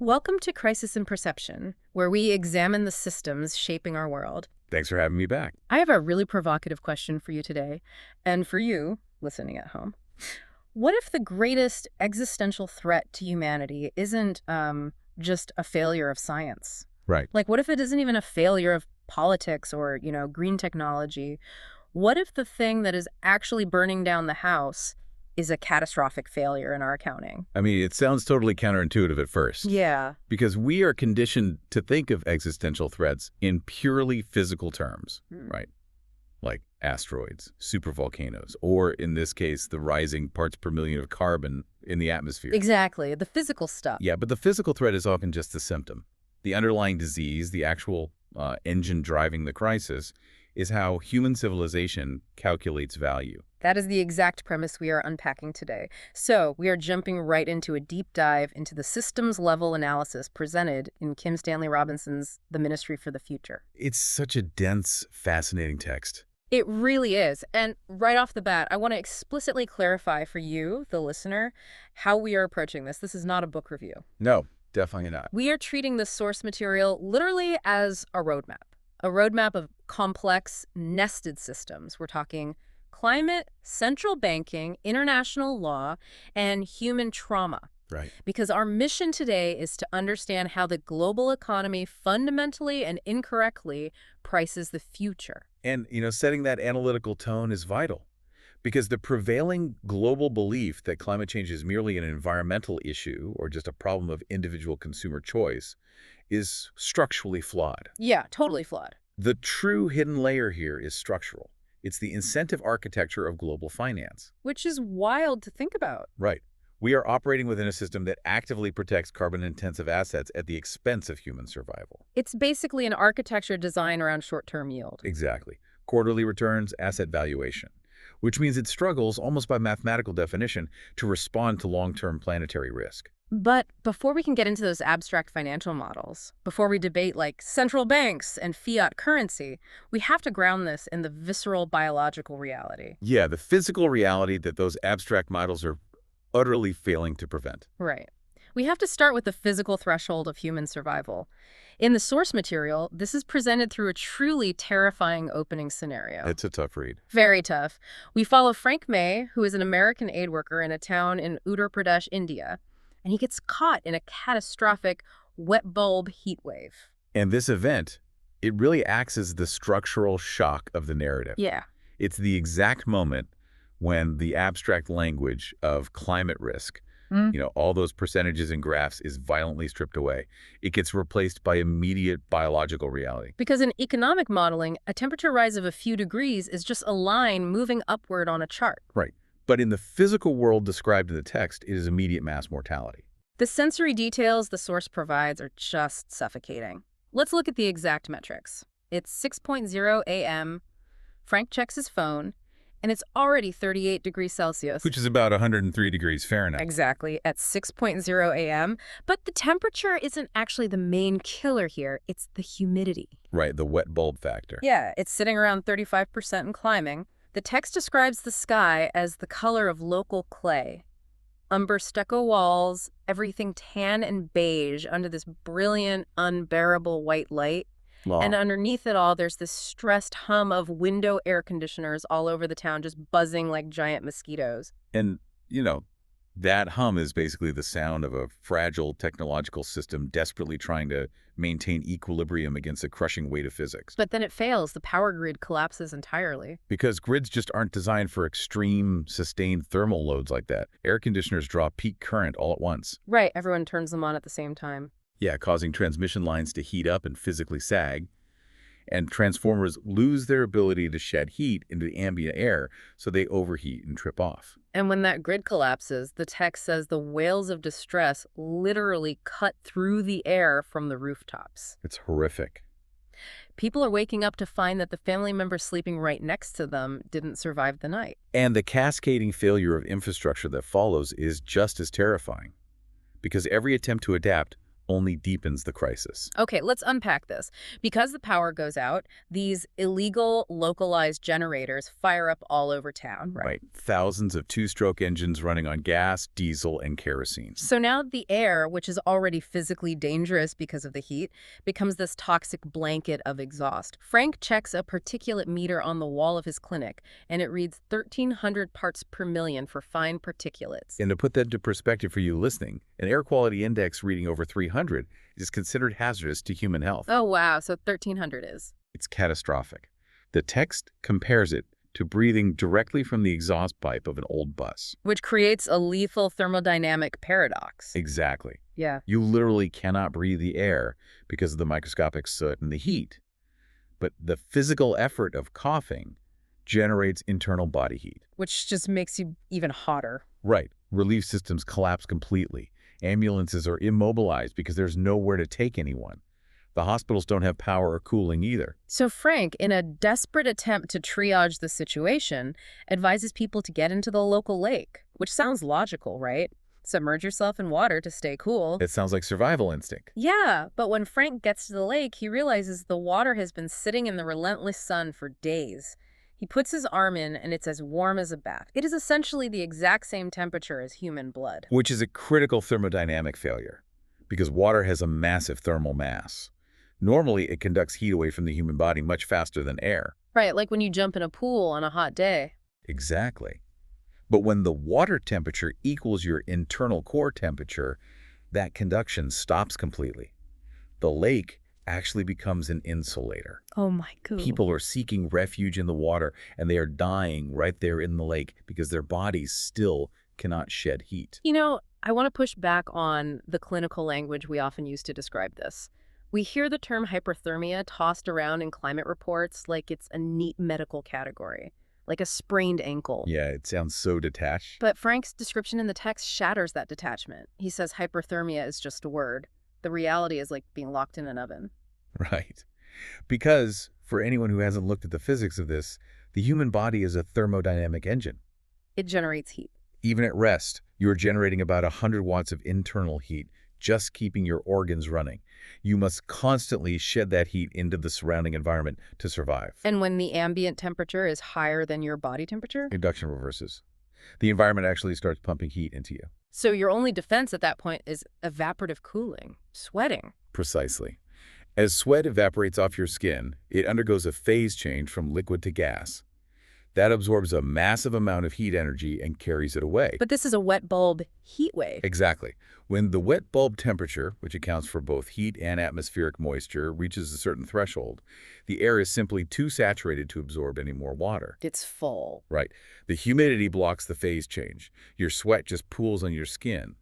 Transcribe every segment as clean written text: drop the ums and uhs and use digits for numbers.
Welcome to Crisis in Perception, where we examine the systems shaping our world. Thanks for having me back. I have a really provocative question for you today, and for you, listening at home. What if the greatest existential threat to humanity isn't just a failure of science? Right. Like, what if it isn't even a failure of politics or, green technology? What if the thing that is actually burning down the house is a catastrophic failure in our accounting? I mean, it sounds totally counterintuitive at first. Yeah. Because we are conditioned to think of existential threats in purely physical terms, right? Like asteroids, supervolcanoes, or in this case, the rising parts per million of carbon in the atmosphere. Exactly. The physical stuff. Yeah, but the physical threat is often just the symptom. The underlying disease, the actual engine driving the crisis, is how human civilization calculates value. That is the exact premise we are unpacking today. So we are jumping right into a deep dive into the systems-level analysis presented in Kim Stanley Robinson's The Ministry for the Future. It's such a dense, fascinating text. It really is. And right off the bat, I want to explicitly clarify for you, the listener, how we are approaching this. This is not a book review. No, definitely not. We are treating the source material literally as a roadmap of complex, nested systems. We're talking climate, central banking, international law, and human trauma. Right. Because our mission today is to understand how the global economy fundamentally and incorrectly prices the future. And, setting that analytical tone is vital. Because the prevailing global belief that climate change is merely an environmental issue or just a problem of individual consumer choice is structurally flawed. Yeah, totally flawed. The true hidden layer here is structural. It's the incentive architecture of global finance. Which is wild to think about. Right. We are operating within a system that actively protects carbon-intensive assets at the expense of human survival. It's basically an architecture designed around short-term yield. Exactly. Quarterly returns, asset valuation. Which means it struggles, almost by mathematical definition, to respond to long-term planetary risk. But before we can get into those abstract financial models, before we debate like central banks and fiat currency, we have to ground this in the visceral biological reality. Yeah, the physical reality that those abstract models are utterly failing to prevent. Right. We have to start with the physical threshold of human survival. In the source material, this is presented through a truly terrifying opening scenario. It's a tough read. Very tough. We follow Frank May, who is an American aid worker in a town in Uttar Pradesh, India, and he gets caught in a catastrophic wet bulb heat wave. And this event, it really acts as the structural shock of the narrative. Yeah. It's the exact moment when the abstract language of climate risk, all those percentages and graphs, is violently stripped away. It gets replaced by immediate biological reality. Because in economic modeling, a temperature rise of a few degrees is just a line moving upward on a chart. Right. But in the physical world described in the text, it is immediate mass mortality. The sensory details the source provides are just suffocating. Let's look at the exact metrics. It's 6:00 a.m. Frank checks his phone, and it's already 38 degrees Celsius. Which is about 103 degrees Fahrenheit. Exactly, at 6:00 a.m. But the temperature isn't actually the main killer here. It's the humidity. Right, the wet bulb factor. Yeah, it's sitting around 35% and climbing. The text describes the sky as the color of local clay. Umber stucco walls, everything tan and beige under this brilliant, unbearable white light. Long. And underneath it all, there's this stressed hum of window air conditioners all over the town, just buzzing like giant mosquitoes. And, that hum is basically the sound of a fragile technological system desperately trying to maintain equilibrium against the crushing weight of physics. But then it fails. The power grid collapses entirely. Because grids just aren't designed for extreme, sustained thermal loads like that. Air conditioners draw peak current all at once. Right, everyone turns them on at the same time. Yeah, causing transmission lines to heat up and physically sag. And transformers lose their ability to shed heat into the ambient air, so they overheat and trip off. And when that grid collapses, the text says the wails of distress literally cut through the air from the rooftops. It's horrific. People are waking up to find that the family member sleeping right next to them didn't survive the night. And the cascading failure of infrastructure that follows is just as terrifying. Because every attempt to adapt only deepens the crisis. Okay, let's unpack this. Because the power goes out, these illegal localized generators fire up all over town, right? Right. Thousands of two-stroke engines running on gas, diesel, and kerosene. So now the air, which is already physically dangerous because of the heat, becomes this toxic blanket of exhaust. Frank checks a particulate meter on the wall of his clinic, and it reads 1,300 parts per million for fine particulates. And to put that into perspective for you listening, an air quality index reading over 300 is considered hazardous to human health. Oh, wow. So 1,300 is. It's catastrophic. The text compares it to breathing directly from the exhaust pipe of an old bus. Which creates a lethal thermodynamic paradox. Exactly. Yeah. You literally cannot breathe the air because of the microscopic soot and the heat. But the physical effort of coughing generates internal body heat. Which just makes you even hotter. Right. Relief systems collapse completely. Ambulances are immobilized because there's nowhere to take anyone. The hospitals don't have power or cooling either. So Frank, in a desperate attempt to triage the situation, advises people to get into the local lake, which sounds logical, right? Submerge yourself in water to stay cool. It sounds like survival instinct. Yeah, but when Frank gets to the lake, he realizes the water has been sitting in the relentless sun for days. He puts his arm in, and it's as warm as a bath. It is essentially the exact same temperature as human blood. Which is a critical thermodynamic failure, because water has a massive thermal mass. Normally, it conducts heat away from the human body much faster than air. Right, like when you jump in a pool on a hot day. Exactly. But when the water temperature equals your internal core temperature, that conduction stops completely. The lake actually becomes an insulator. Oh my God. People are seeking refuge in the water, and they are dying right there in the lake because their bodies still cannot shed heat. You know, I want to push back on the clinical language we often use to describe this. We hear the term hyperthermia tossed around in climate reports like it's a neat medical category, like a sprained ankle. Yeah, it sounds so detached. But Frank's description in the text shatters that detachment. He says hyperthermia is just a word. The reality is like being locked in an oven. Right. Because, for anyone who hasn't looked at the physics of this, the human body is a thermodynamic engine. It generates heat. Even at rest, you are generating about 100 watts of internal heat, just keeping your organs running. You must constantly shed that heat into the surrounding environment to survive. And when the ambient temperature is higher than your body temperature? Induction reverses. The environment actually starts pumping heat into you. So your only defense at that point is evaporative cooling, sweating. Precisely. As sweat evaporates off your skin, it undergoes a phase change from liquid to gas. That absorbs a massive amount of heat energy and carries it away. But this is a wet bulb heat wave. Exactly. When the wet bulb temperature, which accounts for both heat and atmospheric moisture, reaches a certain threshold, the air is simply too saturated to absorb any more water. It's full. Right. The humidity blocks the phase change. Your sweat just pools on your skin.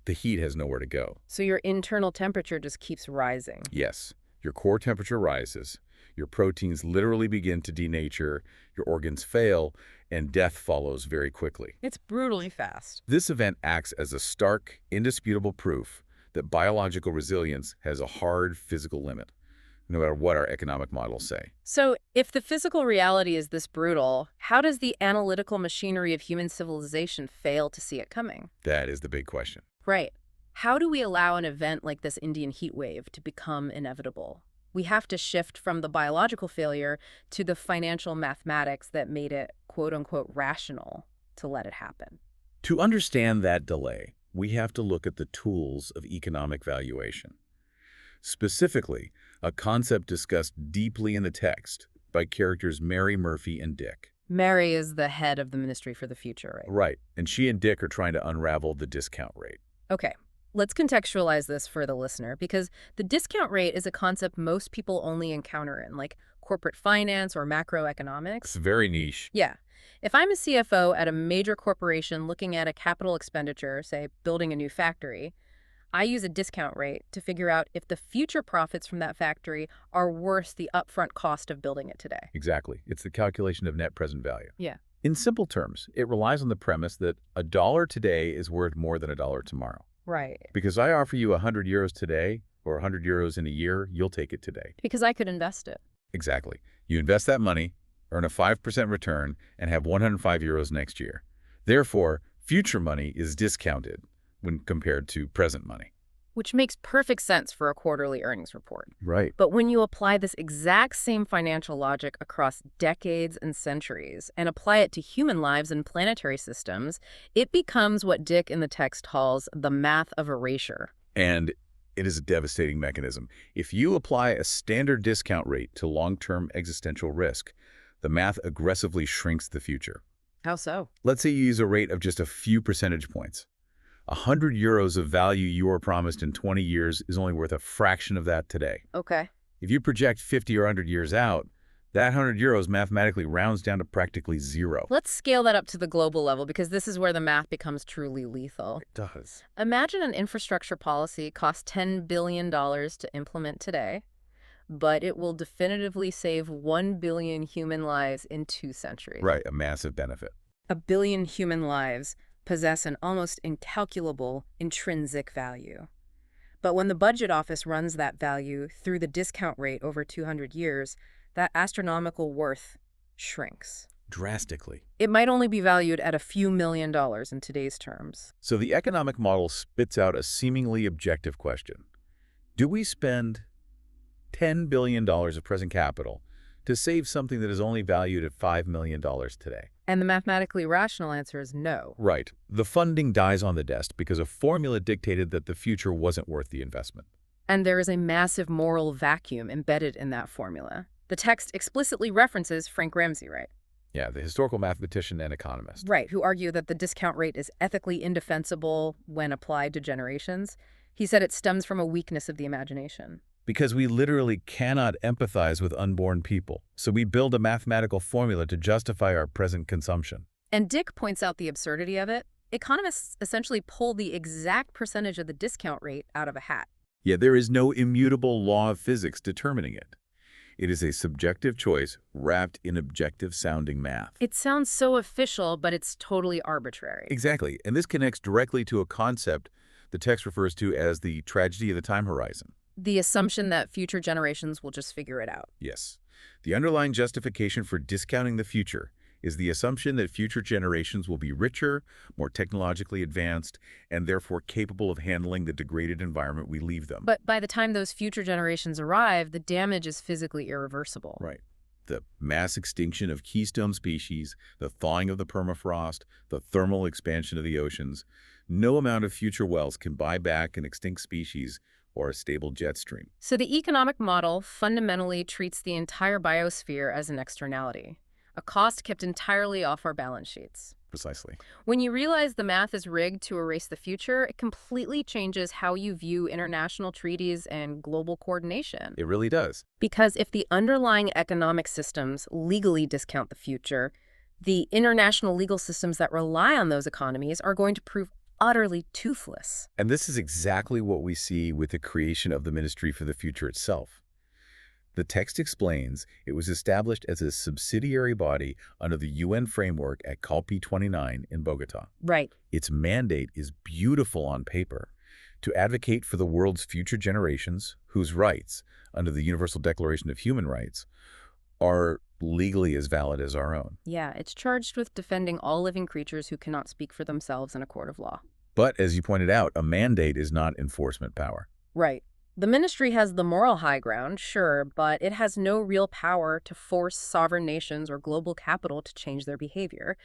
The heat has nowhere to go. So your internal temperature just keeps rising. Yes. Your core temperature rises. Your proteins literally begin to denature, your organs fail, and death follows very quickly. It's brutally fast. This event acts as a stark, indisputable proof that biological resilience has a hard physical limit, no matter what our economic models say. So if the physical reality is this brutal, how does the analytical machinery of human civilization fail to see it coming? That is the big question. Right. How do we allow an event like this Indian heat wave to become inevitable? We have to shift from the biological failure to the financial mathematics that made it, quote-unquote, rational to let it happen. To understand that delay, we have to look at the tools of economic valuation. Specifically, a concept discussed deeply in the text by characters Mary, Murphy, and Dick. Mary is the head of the Ministry for the Future, right? Right, and she and Dick are trying to unravel the discount rate. Okay. Let's contextualize this for the listener, because the discount rate is a concept most people only encounter in, like, corporate finance or macroeconomics. It's very niche. Yeah. If I'm a CFO at a major corporation looking at a capital expenditure, say building a new factory, I use a discount rate to figure out if the future profits from that factory are worth the upfront cost of building it today. Exactly. It's the calculation of net present value. Yeah. In simple terms, it relies on the premise that $1 today is worth more than $1 tomorrow. Right. Because I offer you 100 euros today or 100 euros in a year, you'll take it today. Because I could invest it. Exactly. You invest that money, earn a 5% return, and have 105 euros next year. Therefore, future money is discounted when compared to present money. which makes perfect sense for a quarterly earnings report. Right. But when you apply this exact same financial logic across decades and centuries and apply it to human lives and planetary systems, it becomes what Dick in the text calls the math of erasure. And it is a devastating mechanism. If you apply a standard discount rate to long-term existential risk, the math aggressively shrinks the future. How so? Let's say you use a rate of just a few percentage points. 100 euros of value you were promised in 20 years is only worth a fraction of that today. Okay. If you project 50 or 100 years out, that 100 euros mathematically rounds down to practically zero. Let's scale that up to the global level because this is where the math becomes truly lethal. It does. Imagine an infrastructure policy costs $10 billion to implement today, but it will definitively save 1 billion human lives in 2 centuries. Right, a massive benefit. A billion human lives possess an almost incalculable intrinsic value. But when the budget office runs that value through the discount rate over 200 years, that astronomical worth shrinks. Drastically. It might only be valued at a few $1 million in today's terms. So the economic model spits out a seemingly objective question. Do we spend $10 billion of present capital to save something that is only valued at $5 million today? And the mathematically rational answer is no. Right. The funding dies on the desk because a formula dictated that the future wasn't worth the investment. And there is a massive moral vacuum embedded in that formula. The text explicitly references Frank Ramsey, right? Yeah, the historical mathematician and economist. Right, who argue that the discount rate is ethically indefensible when applied to generations. He said it stems from a weakness of the imagination. Because we literally cannot empathize with unborn people, so we build a mathematical formula to justify our present consumption. And Dick points out the absurdity of it. Economists essentially pull the exact percentage of the discount rate out of a hat. Yet there is no immutable law of physics determining it. It is a subjective choice wrapped in objective-sounding math. It sounds so official, but it's totally arbitrary. Exactly, and this connects directly to a concept the text refers to as the tragedy of the time horizon. The assumption that future generations will just figure it out. Yes. The underlying justification for discounting the future is the assumption that future generations will be richer, more technologically advanced, and therefore capable of handling the degraded environment we leave them. But by the time those future generations arrive, the damage is physically irreversible. Right. The mass extinction of keystone species, the thawing of the permafrost, the thermal expansion of the oceans, no amount of future wealth can buy back an extinct species or a stable jet stream. So the economic model fundamentally treats the entire biosphere as an externality, a cost kept entirely off our balance sheets. Precisely. When you realize the math is rigged to erase the future, it completely changes how you view international treaties and global coordination. It really does. Because if the underlying economic systems legally discount the future, the international legal systems that rely on those economies are going to prove utterly toothless. And this is exactly what we see with the creation of the Ministry for the Future itself. The text explains it was established as a subsidiary body under the UN framework at COP 29 in Bogota. Right. Its mandate is beautiful on paper, to advocate for the world's future generations whose rights, under the Universal Declaration of Human Rights, are legally as valid as our own. Yeah, it's charged with defending all living creatures who cannot speak for themselves in a court of law. But, as you pointed out, a mandate is not enforcement power. Right. The ministry has the moral high ground, sure, but it has no real power to force sovereign nations or global capital to change their behavior.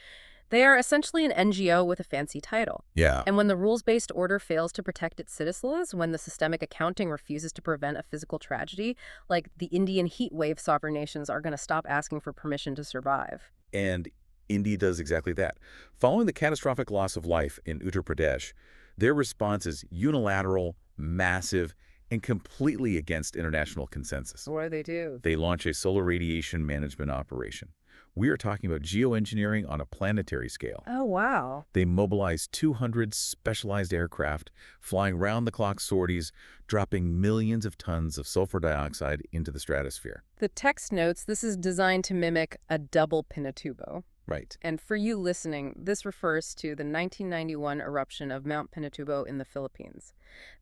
They are essentially an NGO with a fancy title. Yeah. And when the rules-based order fails to protect its citizens, when the systemic accounting refuses to prevent a physical tragedy, like the Indian heat wave, sovereign nations are going to stop asking for permission to survive. And India does exactly that. Following the catastrophic loss of life in Uttar Pradesh, their response is unilateral, massive, and completely against international consensus. What do they do? They launch a solar radiation management operation. We are talking about geoengineering on a planetary scale. Oh, wow. They mobilize 200 specialized aircraft, flying round-the-clock sorties, dropping millions of tons of sulfur dioxide into the stratosphere. The text notes this is designed to mimic a double Pinatubo. Right. And for you listening, this refers to the 1991 eruption of Mount Pinatubo in the Philippines.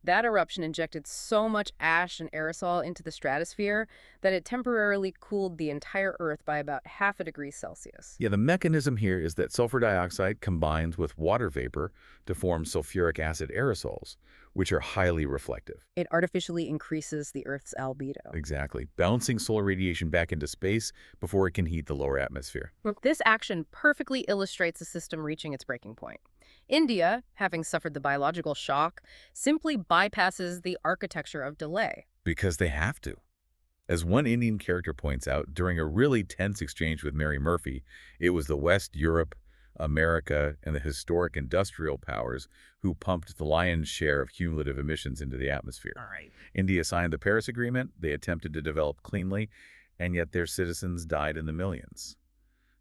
That eruption injected so much ash and aerosol into the stratosphere that it temporarily cooled the entire Earth by about half a degree Celsius. Yeah, the mechanism here is that sulfur dioxide combines with water vapor to form sulfuric acid aerosols, which are highly reflective. It artificially increases the Earth's albedo. Exactly, bouncing solar radiation back into space before it can heat the lower atmosphere. This action perfectly illustrates a system reaching its breaking point. India, having suffered the biological shock, simply bypasses the architecture of delay. Because they have to. As one Indian character points out, during a really tense exchange with Mary Murphy, it was the West, Europe, America, and the historic industrial powers who pumped the lion's share of cumulative emissions into the atmosphere. All right. India signed the Paris Agreement, they attempted to develop cleanly, and yet their citizens died in the millions.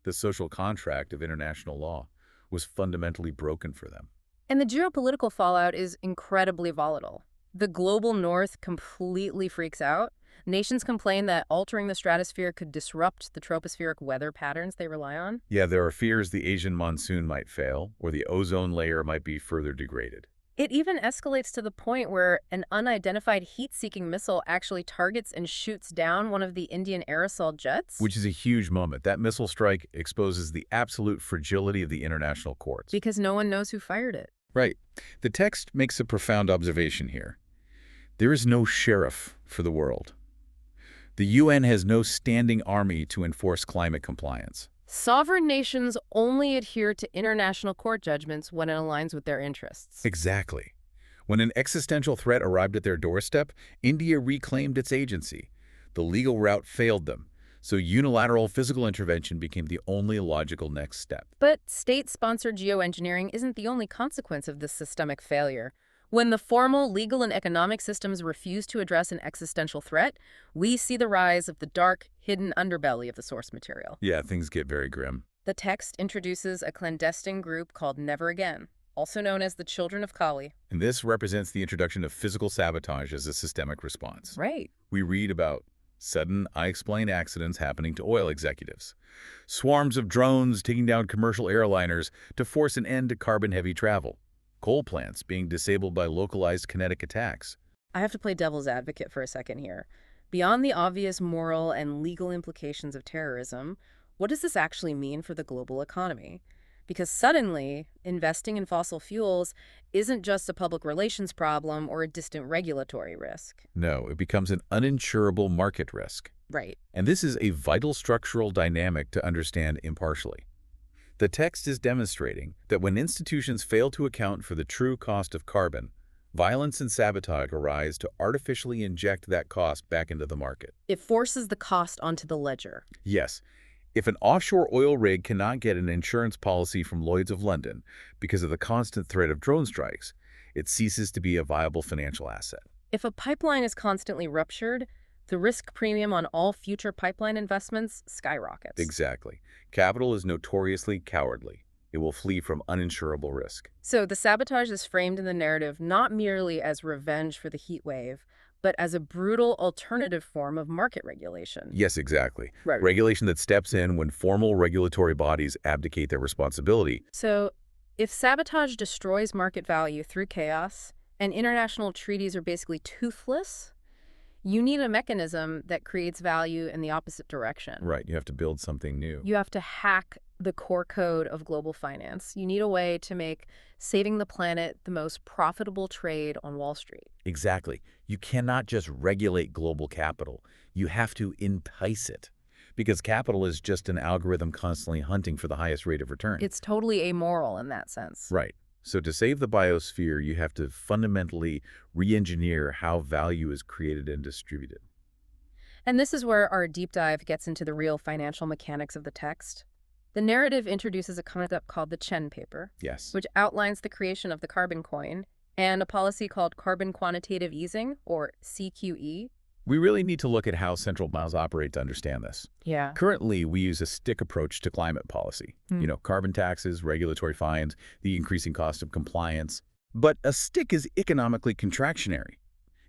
The social contract of international law was fundamentally broken for them. And the geopolitical fallout is incredibly volatile. The global north completely freaks out. Nations complain that altering the stratosphere could disrupt the tropospheric weather patterns they rely on. Yeah, there are fears the Asian monsoon might fail, or the ozone layer might be further degraded. It even escalates to the point where an unidentified heat-seeking missile actually targets and shoots down one of the Indian aerosol jets. Which is a huge moment. That missile strike exposes the absolute fragility of the international courts. Because no one knows who fired it. Right. The text makes a profound observation here. There is no sheriff for the world. The UN has no standing army to enforce climate compliance. Sovereign nations only adhere to international court judgments when it aligns with their interests. Exactly. When an existential threat arrived at their doorstep, India reclaimed its agency. The legal route failed them, so unilateral physical intervention became the only logical next step. But state-sponsored geoengineering isn't the only consequence of this systemic failure. When the formal legal and economic systems refuse to address an existential threat, we see the rise of the dark, hidden underbelly of the source material. Yeah, things get very grim. The text introduces a clandestine group called Never Again, also known as the Children of Kali. And this represents the introduction of physical sabotage as a systemic response. Right. We read about sudden, unexplained accidents happening to oil executives, swarms of drones taking down commercial airliners to force an end to carbon-heavy travel, coal plants being disabled by localized kinetic attacks. I have to play devil's advocate for a second here. Beyond the obvious moral and legal implications of terrorism, what does this actually mean for the global economy? Because suddenly, investing in fossil fuels isn't just a public relations problem or a distant regulatory risk. No, it becomes an uninsurable market risk. Right. And this is a vital structural dynamic to understand impartially. The text is demonstrating that when institutions fail to account for the true cost of carbon, violence and sabotage arise to artificially inject that cost back into the market. It forces the cost onto the ledger. Yes, if an offshore oil rig cannot get an insurance policy from Lloyd's of London because of the constant threat of drone strikes, it ceases to be a viable financial asset. If a pipeline is constantly ruptured, the risk premium on all future pipeline investments skyrockets. Exactly. Capital is notoriously cowardly. It will flee from uninsurable risk. So the sabotage is framed in the narrative not merely as revenge for the heat wave, but as a brutal alternative form of market regulation. Yes, exactly. Right. Regulation that steps in when formal regulatory bodies abdicate their responsibility. So if sabotage destroys market value through chaos, and international treaties are basically toothless, you need a mechanism that creates value in the opposite direction. Right, you have to build something new. You have to hack the core code of global finance. You need a way to make saving the planet the most profitable trade on Wall Street. Exactly. You cannot just regulate global capital. You have to entice it. Because capital is just an algorithm constantly hunting for the highest rate of return. It's totally amoral in that sense. Right. So to save the biosphere, you have to fundamentally re-engineer how value is created and distributed. And this is where our deep dive gets into the real financial mechanics of the text. The narrative introduces a concept called the Chen paper, Yes. which outlines the creation of the carbon coin, and a policy called carbon quantitative easing, or CQE. We really need to look at how central banks operate to understand this. Yeah. Currently, we use a stick approach to climate policy. Carbon taxes, regulatory fines, the increasing cost of compliance. But a stick is economically contractionary.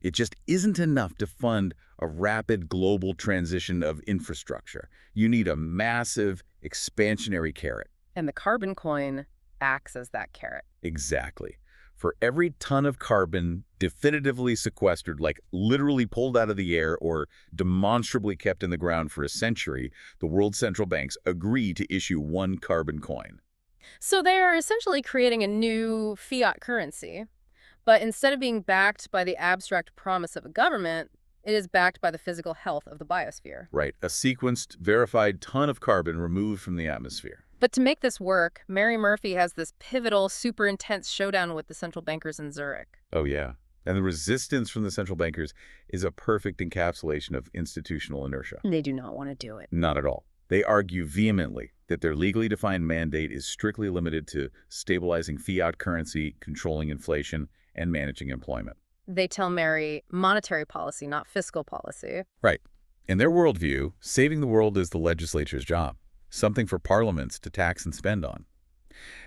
It just isn't enough to fund a rapid global transition of infrastructure. You need a massive expansionary carrot. And the carbon coin acts as that carrot. Exactly. For every ton of carbon definitively sequestered, like literally pulled out of the air or demonstrably kept in the ground for a century, the world's central banks agree to issue one carbon coin. So they are essentially creating a new fiat currency. But instead of being backed by the abstract promise of a government, it is backed by the physical health of the biosphere. Right, a sequenced, verified ton of carbon removed from the atmosphere. But to make this work, Mary Murphy has this pivotal, super intense showdown with the central bankers in Zurich. Oh, yeah. And the resistance from the central bankers is a perfect encapsulation of institutional inertia. They do not want to do it. Not at all. They argue vehemently that their legally defined mandate is strictly limited to stabilizing fiat currency, controlling inflation, and managing employment. They tell Mary monetary policy, not fiscal policy. Right. In their worldview, saving the world is the legislature's job, something for parliaments to tax and spend on.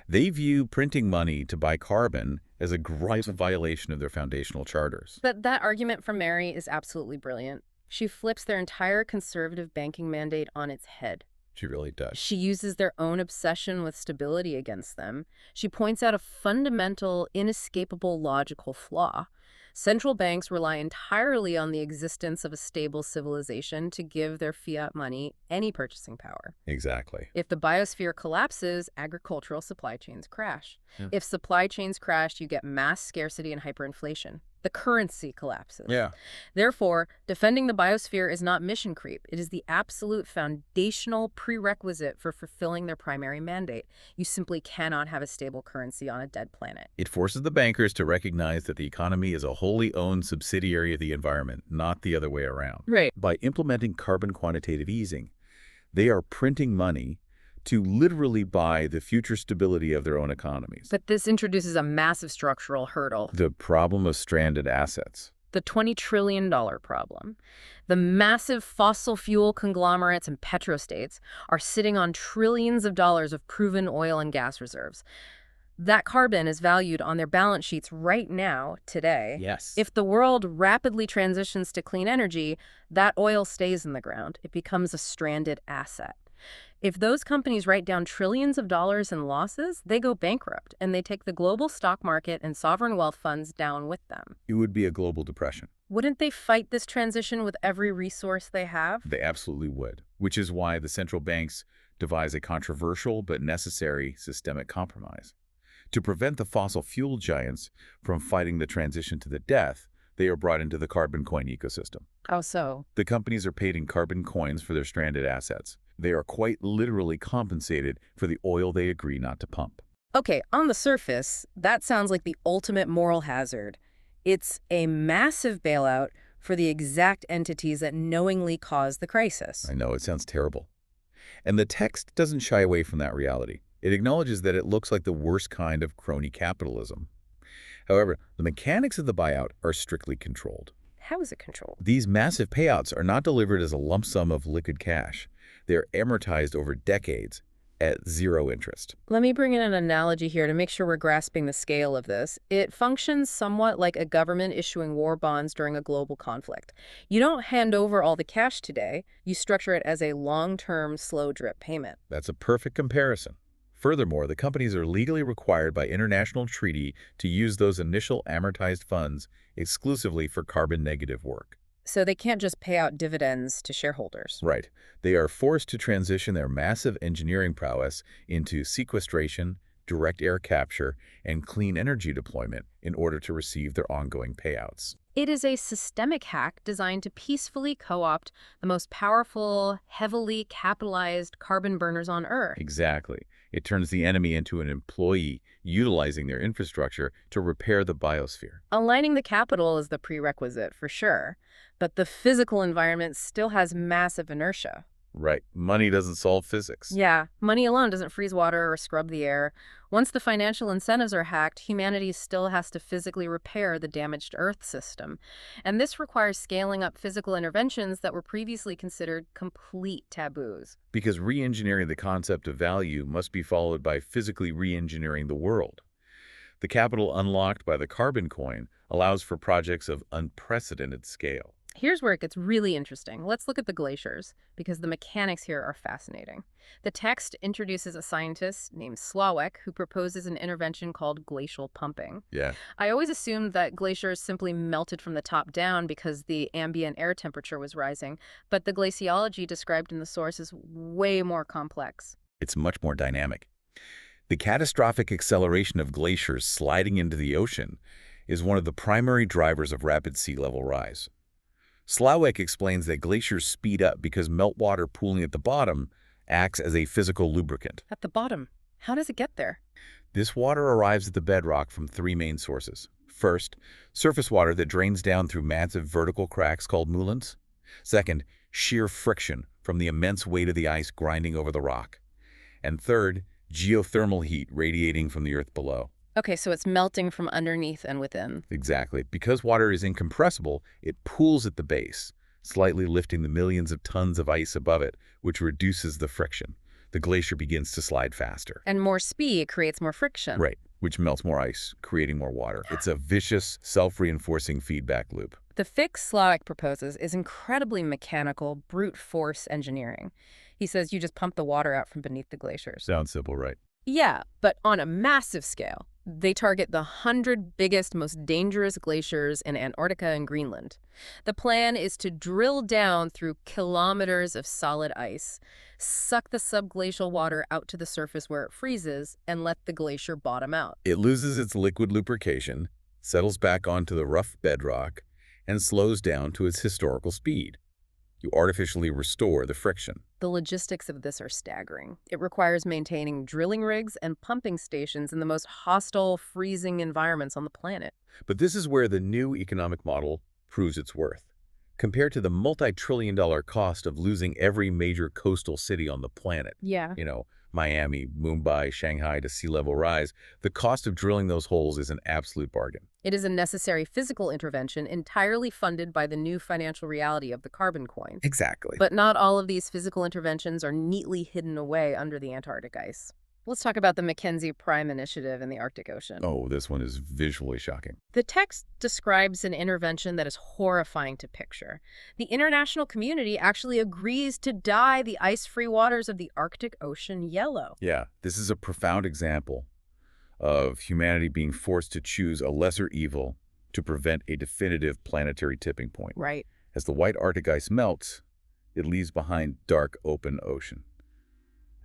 They view printing money to buy carbon as a gross violation of their foundational charters. But that argument from Mary is absolutely brilliant. She flips their entire conservative banking mandate on its head. She really does. She uses their own obsession with stability against them. She points out a fundamental, inescapable logical flaw. Central banks rely entirely on the existence of a stable civilization to give their fiat money any purchasing power. Exactly. If the biosphere collapses, agricultural supply chains crash. Yeah. If supply chains crash, you get mass scarcity and hyperinflation. The currency collapses. Yeah. Therefore, defending the biosphere is not mission creep. It is the absolute foundational prerequisite for fulfilling their primary mandate. You simply cannot have a stable currency on a dead planet. It forces the bankers to recognize that the economy is a wholly owned subsidiary of the environment, not the other way around. Right. By implementing carbon quantitative easing, they are printing money to literally buy the future stability of their own economies. But this introduces a massive structural hurdle. The problem of stranded assets. The $20 trillion problem. The massive fossil fuel conglomerates and petrostates are sitting on trillions of dollars of proven oil and gas reserves. That carbon is valued on their balance sheets right now, today. Yes. If the world rapidly transitions to clean energy, that oil stays in the ground. It becomes a stranded asset. If those companies write down trillions of dollars in losses, they go bankrupt, and they take the global stock market and sovereign wealth funds down with them. It would be a global depression. Wouldn't they fight this transition with every resource they have? They absolutely would, which is why the central banks devise a controversial but necessary systemic compromise. To prevent the fossil fuel giants from fighting the transition to the death, they are brought into the carbon coin ecosystem. How so? The companies are paid in carbon coins for their stranded assets. They are quite literally compensated for the oil they agree not to pump. Okay, on the surface, that sounds like the ultimate moral hazard. It's a massive bailout for the exact entities that knowingly caused the crisis. I know, it sounds terrible. And the text doesn't shy away from that reality. It acknowledges that it looks like the worst kind of crony capitalism. However, the mechanics of the buyout are strictly controlled. How is it controlled? These massive payouts are not delivered as a lump sum of liquid cash. They're amortized over decades at zero interest. Let me bring in an analogy here to make sure we're grasping the scale of this. It functions somewhat like a government issuing war bonds during a global conflict. You don't hand over all the cash today. You structure it as a long-term, slow drip payment. That's a perfect comparison. Furthermore, the companies are legally required by international treaty to use those initial amortized funds exclusively for carbon-negative work. So they can't just pay out dividends to shareholders. Right. They are forced to transition their massive engineering prowess into sequestration, direct air capture, and clean energy deployment in order to receive their ongoing payouts. It is a systemic hack designed to peacefully co-opt the most powerful, heavily capitalized carbon burners on Earth. Exactly. It turns the enemy into an employee, utilizing their infrastructure to repair the biosphere. Aligning the capital is the prerequisite, for sure, but the physical environment still has massive inertia. Right. Money doesn't solve physics. Yeah, money alone doesn't freeze water or scrub the air. Once the financial incentives are hacked, humanity still has to physically repair the damaged Earth system. And this requires scaling up physical interventions that were previously considered complete taboos. Because re-engineering the concept of value must be followed by physically re-engineering the world. The capital unlocked by the carbon coin allows for projects of unprecedented scale. Here's where it gets really interesting. Let's look at the glaciers, because the mechanics here are fascinating. The text introduces a scientist named Slawek who proposes an intervention called glacial pumping. Yeah. I always assumed that glaciers simply melted from the top down because the ambient air temperature was rising, but the glaciology described in the source is way more complex. It's much more dynamic. The catastrophic acceleration of glaciers sliding into the ocean is one of the primary drivers of rapid sea level rise. Slawek explains that glaciers speed up because meltwater pooling at the bottom acts as a physical lubricant. At the bottom, how does it get there? This water arrives at the bedrock from three main sources. First, surface water that drains down through massive vertical cracks called moulins. Second, sheer friction from the immense weight of the ice grinding over the rock. And third, geothermal heat radiating from the earth below. Okay, so it's melting from underneath and within. Exactly. Because water is incompressible, it pools at the base, slightly lifting the millions of tons of ice above it, which reduces the friction. The glacier begins to slide faster. And more speed creates more friction. Right, which melts more ice, creating more water. It's a vicious, self-reinforcing feedback loop. The fix Slawek proposes is incredibly mechanical, brute force engineering. He says you just pump the water out from beneath the glaciers. Sounds simple, right? Yeah, but on a massive scale. They target the 100 biggest, most dangerous glaciers in Antarctica and Greenland. The plan is to drill down through kilometers of solid ice, suck the subglacial water out to the surface where it freezes, and let the glacier bottom out. It loses its liquid lubrication, settles back onto the rough bedrock, and slows down to its historical speed. You artificially restore the friction. The logistics of this are staggering. It requires maintaining drilling rigs and pumping stations in the most hostile, freezing environments on the planet. But this is where the new economic model proves its worth. Compared to the multi-trillion-dollar cost of losing every major coastal city on the planet, Yeah. Miami, Mumbai, Shanghai to sea level rise, the cost of drilling those holes is an absolute bargain. It is a necessary physical intervention entirely funded by the new financial reality of the carbon coin. Exactly. But not all of these physical interventions are neatly hidden away under the Antarctic ice. Let's talk about the Mackenzie Prime Initiative in the Arctic Ocean. Oh, this one is visually shocking. The text describes an intervention that is horrifying to picture. The international community actually agrees to dye the ice-free waters of the Arctic Ocean yellow. Yeah, this is a profound example of humanity being forced to choose a lesser evil to prevent a definitive planetary tipping point. Right. As the white Arctic ice melts, it leaves behind dark, open ocean.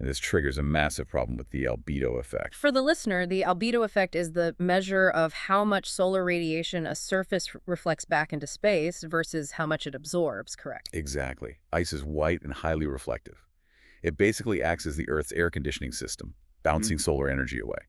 And this triggers a massive problem with the albedo effect. For the listener, the albedo effect is the measure of how much solar radiation a surface reflects back into space versus how much it absorbs, correct? Exactly. Ice is white and highly reflective. It basically acts as the Earth's air conditioning system, bouncing solar energy away.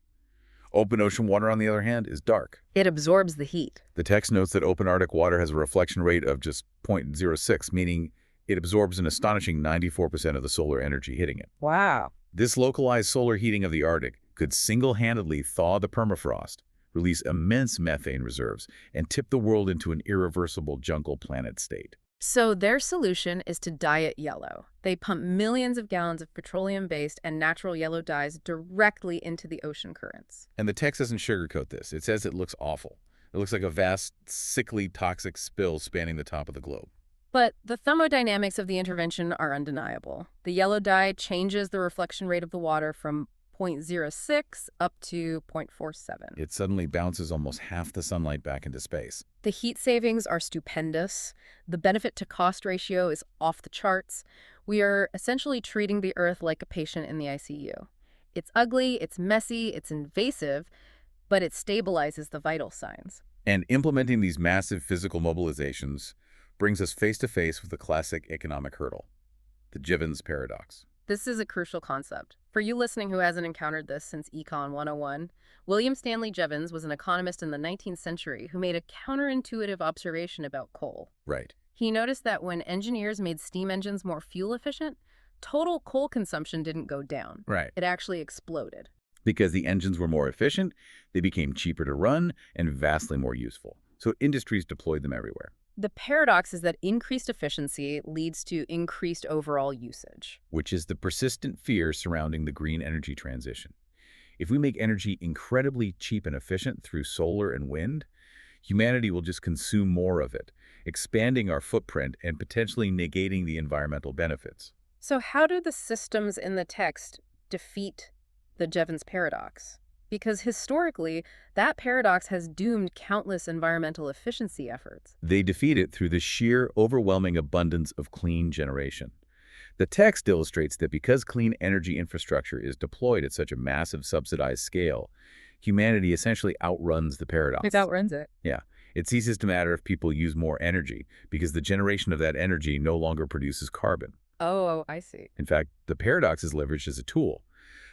Open ocean water, on the other hand, is dark. It absorbs the heat. The text notes that open Arctic water has a reflection rate of just 0.06, meaning it absorbs an astonishing 94% of the solar energy hitting it. Wow. This localized solar heating of the Arctic could single-handedly thaw the permafrost, release immense methane reserves, and tip the world into an irreversible jungle planet state. So their solution is to dye it yellow. They pump millions of gallons of petroleum-based and natural yellow dyes directly into the ocean currents. And the text doesn't sugarcoat this. It says it looks awful. It looks like a vast, sickly, toxic spill spanning the top of the globe. But the thermodynamics of the intervention are undeniable. The yellow dye changes the reflection rate of the water from 0.06 up to 0.47. It suddenly bounces almost half the sunlight back into space. The heat savings are stupendous. The benefit-to-cost ratio is off the charts. We are essentially treating the Earth like a patient in the ICU. It's ugly, it's messy, it's invasive, but it stabilizes the vital signs. And implementing these massive physical mobilizations brings us face-to-face with the classic economic hurdle, the Jevons paradox. This is a crucial concept. For you listening who hasn't encountered this since Econ 101, William Stanley Jevons was an economist in the 19th century who made a counterintuitive observation about coal. Right. He noticed that when engineers made steam engines more fuel efficient, total coal consumption didn't go down. Right. It actually exploded. Because the engines were more efficient, they became cheaper to run and vastly more useful. So industries deployed them everywhere. The paradox is that increased efficiency leads to increased overall usage. Which is the persistent fear surrounding the green energy transition. If we make energy incredibly cheap and efficient through solar and wind, humanity will just consume more of it, expanding our footprint and potentially negating the environmental benefits. So how do the systems in the text defeat the Jevons paradox? Because historically, that paradox has doomed countless environmental efficiency efforts. They defeat it through the sheer, overwhelming abundance of clean generation. The text illustrates that because clean energy infrastructure is deployed at such a massive subsidized scale, humanity essentially outruns the paradox. It outruns it. Yeah. It ceases to matter if people use more energy because the generation of that energy no longer produces carbon. Oh, I see. In fact, the paradox is leveraged as a tool.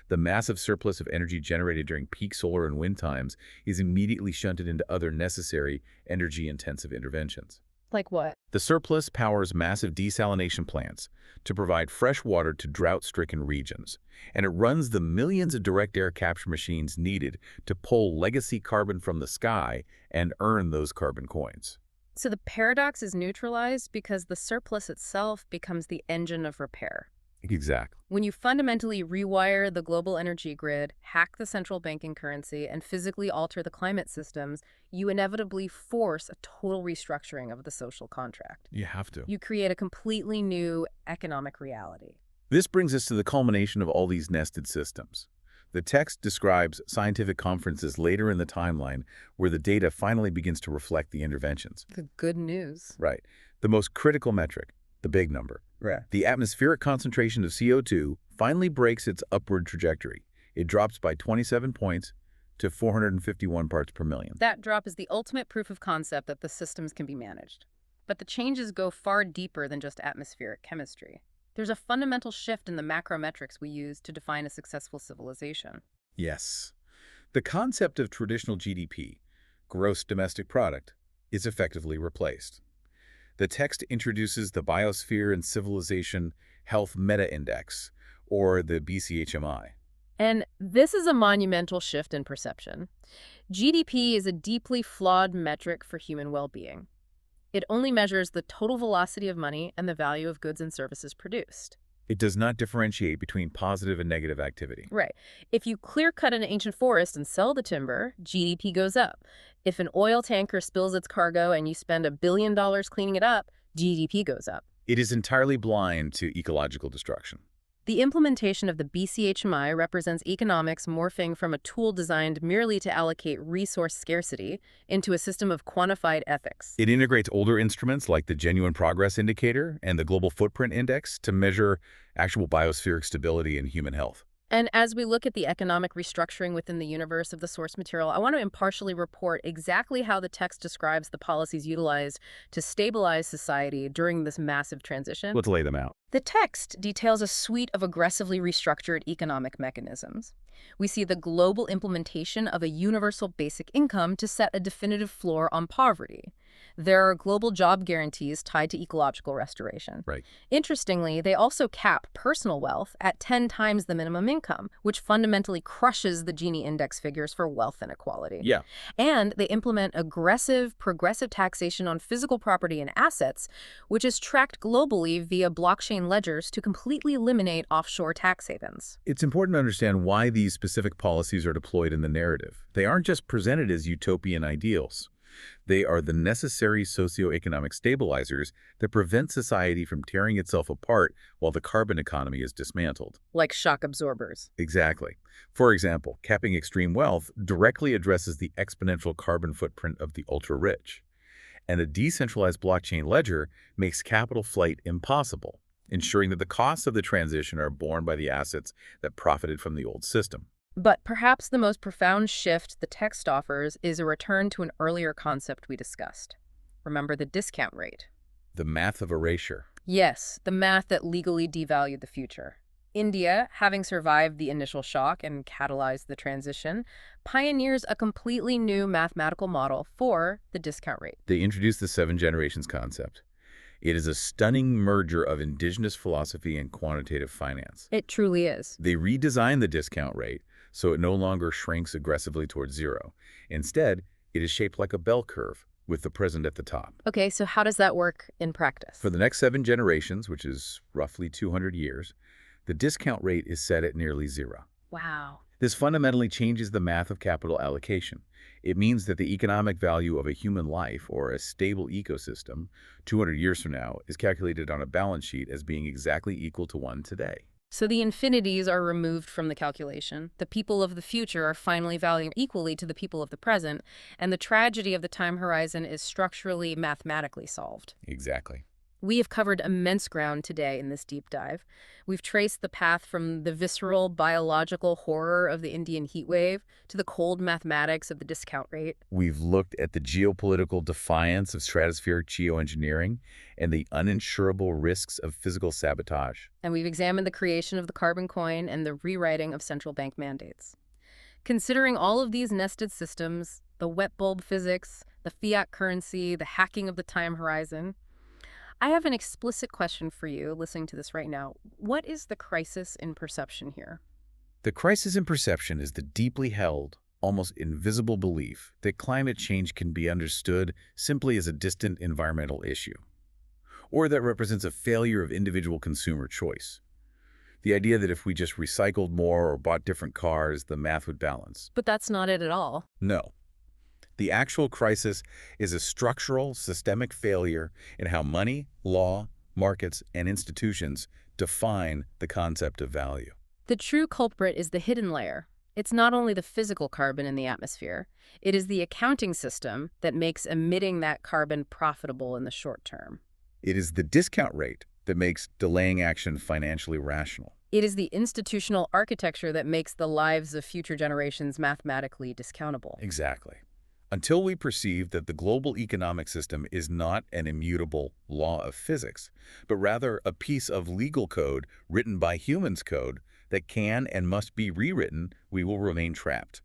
The massive surplus of energy generated during peak solar and wind times is immediately shunted into other necessary energy-intensive interventions. Like what? The surplus powers massive desalination plants to provide fresh water to drought-stricken regions, and it runs the millions of direct air capture machines needed to pull legacy carbon from the sky and earn those carbon coins. So the paradox is neutralized because the surplus itself becomes the engine of repair. Exactly. When you fundamentally rewire the global energy grid, hack the central banking currency, and physically alter the climate systems, you inevitably force a total restructuring of the social contract. You have to. You create a completely new economic reality. This brings us to the culmination of all these nested systems. The text describes scientific conferences later in the timeline where the data finally begins to reflect the interventions. The good news. Right. The most critical metric, the big number. Right. The atmospheric concentration of CO2 finally breaks its upward trajectory. It drops by 27 points to 451 parts per million. That drop is the ultimate proof of concept that the systems can be managed. But the changes go far deeper than just atmospheric chemistry. There's a fundamental shift in the macrometrics we use to define a successful civilization. Yes. The concept of traditional GDP, gross domestic product, is effectively replaced. The text introduces the Biosphere and Civilization Health Meta-Index, or the BCHMI. And this is a monumental shift in perception. GDP is a deeply flawed metric for human well-being. It only measures the total velocity of money and the value of goods and services produced. It does not differentiate between positive and negative activity. Right. If you clear-cut an ancient forest and sell the timber, GDP goes up. If an oil tanker spills its cargo and you spend $1 billion cleaning it up, GDP goes up. It is entirely blind to ecological destruction. The implementation of the BCHMI represents economics morphing from a tool designed merely to allocate resource scarcity into a system of quantified ethics. It integrates older instruments like the Genuine Progress Indicator and the Global Footprint Index to measure actual biospheric stability and human health. And as we look at the economic restructuring within the universe of the source material, I want to impartially report exactly how the text describes the policies utilized to stabilize society during this massive transition. Let's lay them out. The text details a suite of aggressively restructured economic mechanisms. We see the global implementation of a universal basic income to set a definitive floor on poverty. There are global job guarantees tied to ecological restoration. Right. Interestingly, they also cap personal wealth at 10 times the minimum income, which fundamentally crushes the Gini index figures for wealth inequality. Yeah. And they implement aggressive, progressive taxation on physical property and assets, which is tracked globally via blockchain ledgers to completely eliminate offshore tax havens. It's important to understand why these specific policies are deployed in the narrative. They aren't just presented as utopian ideals. They are the necessary socioeconomic stabilizers that prevent society from tearing itself apart while the carbon economy is dismantled. Like shock absorbers. Exactly. For example, capping extreme wealth directly addresses the exponential carbon footprint of the ultra-rich. And a decentralized blockchain ledger makes capital flight impossible, ensuring that the costs of the transition are borne by the assets that profited from the old system. But perhaps the most profound shift the text offers is a return to an earlier concept we discussed. Remember the discount rate? The math of erasure. Yes, the math that legally devalued the future. India, having survived the initial shock and catalyzed the transition, pioneers a completely new mathematical model for the discount rate. They introduced the 7 generations concept. It is a stunning merger of indigenous philosophy and quantitative finance. It truly is. They redesigned the discount rate so it no longer shrinks aggressively towards zero. Instead, it is shaped like a bell curve with the present at the top. Okay, so how does that work in practice? For the next 7 generations, which is roughly 200 years, the discount rate is set at nearly zero. Wow. This fundamentally changes the math of capital allocation. It means that the economic value of a human life or a stable ecosystem 200 years from now is calculated on a balance sheet as being exactly equal to one today. So the infinities are removed from the calculation. The people of the future are finally valued equally to the people of the present, and the tragedy of the time horizon is structurally, mathematically solved. Exactly. We have covered immense ground today in this deep dive. We've traced the path from the visceral biological horror of the Indian heat wave to the cold mathematics of the discount rate. We've looked at the geopolitical defiance of stratospheric geoengineering and the uninsurable risks of physical sabotage. And we've examined the creation of the carbon coin and the rewriting of central bank mandates. Considering all of these nested systems, the wet bulb physics, the fiat currency, the hacking of the time horizon, I have an explicit question for you listening to this right now. What is the crisis in perception here? The crisis in perception is the deeply held, almost invisible belief that climate change can be understood simply as a distant environmental issue, or that represents a failure of individual consumer choice. The idea that if we just recycled more or bought different cars, the math would balance. But that's not it at all. No. The actual crisis is a structural, systemic failure in how money, law, markets, and institutions define the concept of value. The true culprit is the hidden layer. It's not only the physical carbon in the atmosphere, it is the accounting system that makes emitting that carbon profitable in the short term. It is the discount rate that makes delaying action financially rational. It is the institutional architecture that makes the lives of future generations mathematically discountable. Exactly. Until we perceive that the global economic system is not an immutable law of physics, but rather a piece of legal code written by humans' code that can and must be rewritten, we will remain trapped.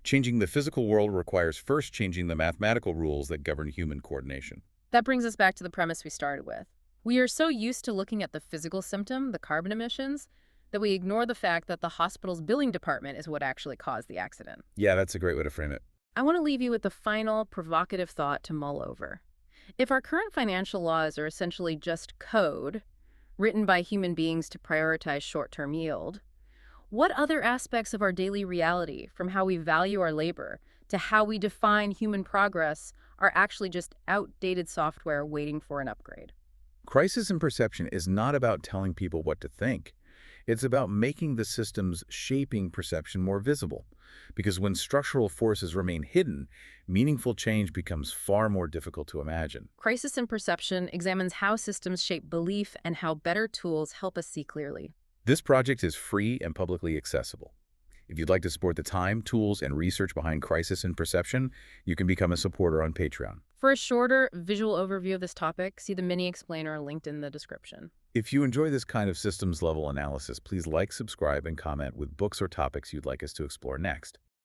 Changing the physical world requires first changing the mathematical rules that govern human coordination. That brings us back to the premise we started with. We are so used to looking at the physical symptom, the carbon emissions, that we ignore the fact that the hospital's billing department is what actually caused the accident. Yeah, that's a great way to frame it. I want to leave you with the final provocative thought to mull over. If our current financial laws are essentially just code, written by human beings to prioritize short-term yield, what other aspects of our daily reality, from how we value our labor to how we define human progress, are actually just outdated software waiting for an upgrade? Crisis in perception is not about telling people what to think. It's about making the systems shaping perception more visible. Because when structural forces remain hidden, meaningful change becomes far more difficult to imagine. Crisis in Perception examines how systems shape belief and how better tools help us see clearly. This project is free and publicly accessible. If you'd like to support the time, tools, and research behind Crisis in Perception, you can become a supporter on Patreon. For a shorter visual overview of this topic, see the mini explainer linked in the description. If you enjoy this kind of systems-level analysis, please like, subscribe, and comment with books or topics you'd like us to explore next.